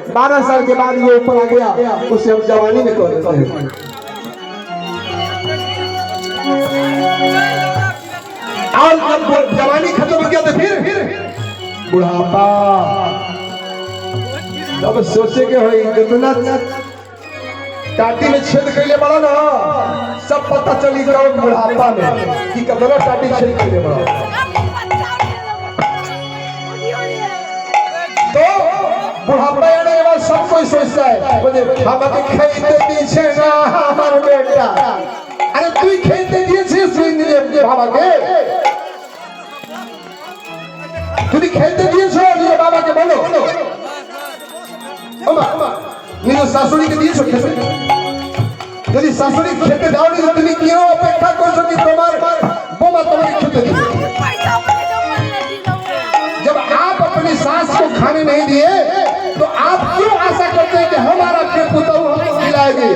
12 साल के बाद ये ऊपर आ गया, उसे हम जवानी में कहते हैं। और जब जवानी खत्म हो गया तो फिर बुढ़ापा। तब सोचे के हो जितना टाटी में छेद कैले बड़ा ना, सब पता चली जाओ बुढ़ापा में कि कितना टाटी छेद कैले बड़ा। तो बुढ़ापा आने के बाद सब कोई सोचता है हम खेते पीछे ना हमारे बेटा, अरे तू खेते पीछे सुन बाबा के, तू खेते पीछे बाबा के बोलो निज शाশুড়ি के दिए खेते, यदि शाশুড়ি खेते दाओনি तो তুমি क्यों अपेक्षा করছো कि তোমার বোমা তোমাকে खेते दे। जब आप अपनी सास को खाने नहीं दिए तो आप क्यों आशा करते हैं कि हमारा पुत्र हमको खिलाएगी?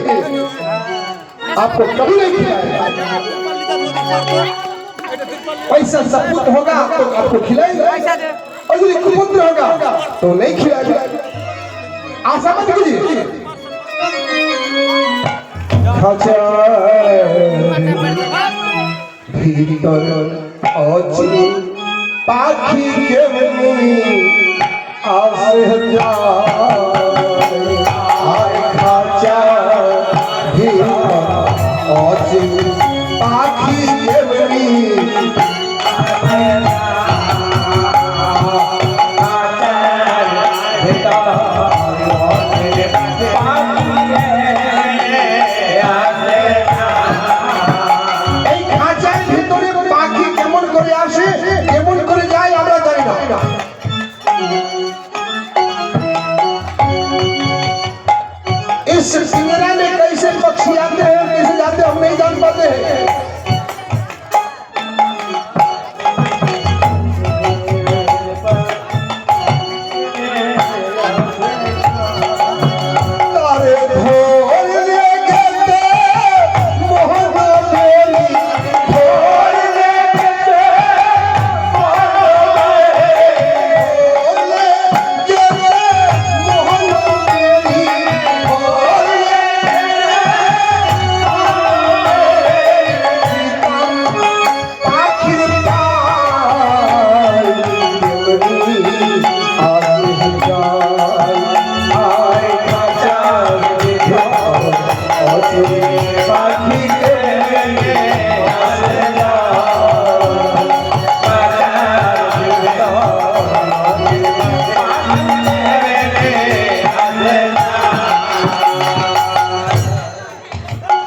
आपको कभी नहीं खिलाएगा। पैसा सपूत होगा तो आपको खिलाएगा, और यदि कुपुत्र होगा तो नहीं खिलाएगा। आशा मत कीजिए। भीतर अची पाखी के आसे खाचा भीतर अची पाखी के सिंगरा में कैसे पक्षी आते हैं, कैसे जाते हम नहीं जान पाते हैं।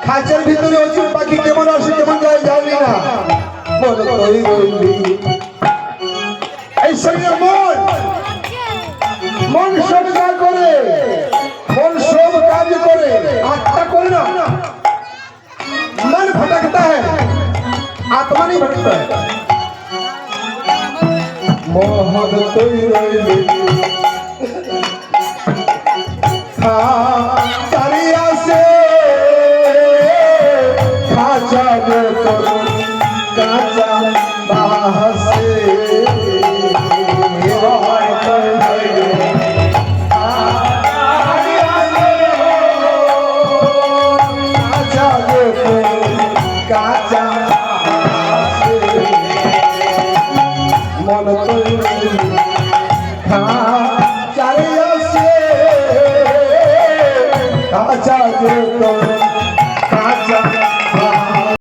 खाचर ভিতরে অচুর পাখি কেমন আসে কেমন যায় জানি না, মন কই রইলি এই সঙ্গে মন সব কাজ করে, মন সব কাজ করে, আত্মা করে না। मन भटकता है, आत्मा नहीं भटकता है। मोहन कोई रइली तारिया से खाचा दे तो काचा बाह से मन खाचा से